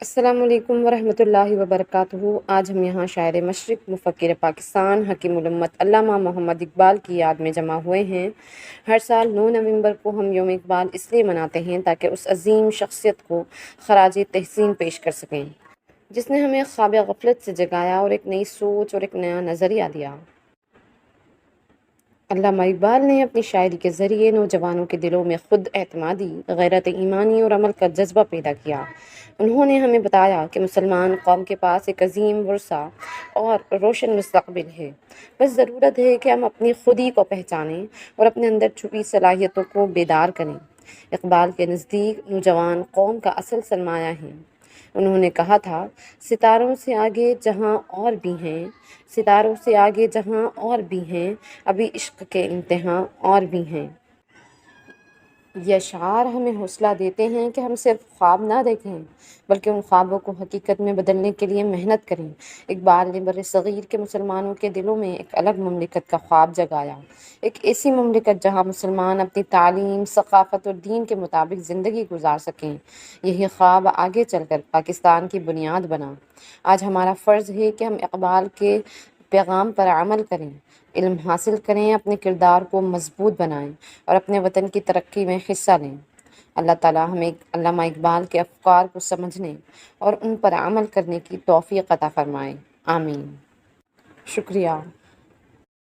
السلام علیکم ورحمۃ اللہ وبرکاتہ۔ آج ہم یہاں شاعر مشرق، مفکر پاکستان، حکیم الامت علامہ محمد اقبال کی یاد میں جمع ہوئے ہیں۔ ہر سال 9 نومبر کو ہم یوم اقبال اس لیے مناتے ہیں تاکہ اس عظیم شخصیت کو خراج تحسین پیش کر سکیں جس نے ہمیں خواب غفلت سے جگایا اور ایک نئی سوچ اور ایک نیا نظریہ دیا۔ علامہ اقبال نے اپنی شاعری کے ذریعے نوجوانوں کے دلوں میں خود اعتمادی، غیرت ایمانی اور عمل کا جذبہ پیدا کیا۔ انہوں نے ہمیں بتایا کہ مسلمان قوم کے پاس ایک عظیم ورثہ اور روشن مستقبل ہے، بس ضرورت ہے کہ ہم اپنی خودی کو پہچانیں اور اپنے اندر چھپی صلاحیتوں کو بیدار کریں۔ اقبال کے نزدیک نوجوان قوم کا اصل سرمایہ ہیں۔ انہوں نے کہا تھا، ستاروں سے آگے جہاں اور بھی ہیں، ستاروں سے آگے جہاں اور بھی ہیں، ابھی عشق کے امتحاں اور بھی ہیں۔ یہ اشعار ہمیں حوصلہ دیتے ہیں کہ ہم صرف خواب نہ دیکھیں بلکہ ان خوابوں کو حقیقت میں بدلنے کے لیے محنت کریں۔ اقبال نے بر صغیر کے مسلمانوں کے دلوں میں ایک الگ مملکت کا خواب جگایا، ایک ایسی مملکت جہاں مسلمان اپنی تعلیم، ثقافت اور دین کے مطابق زندگی گزار سکیں۔ یہی خواب آگے چل کر پاکستان کی بنیاد بنا۔ آج ہمارا فرض ہے کہ ہم اقبال کے پیغام پر عمل کریں، علم حاصل کریں، اپنے کردار کو مضبوط بنائیں اور اپنے وطن کی ترقی میں حصہ لیں۔ اللہ تعالیٰ ہمیں علامہ اقبال کے افکار کو سمجھنے اور ان پر عمل کرنے کی توفیق عطا فرمائے۔ آمین۔ شکریہ۔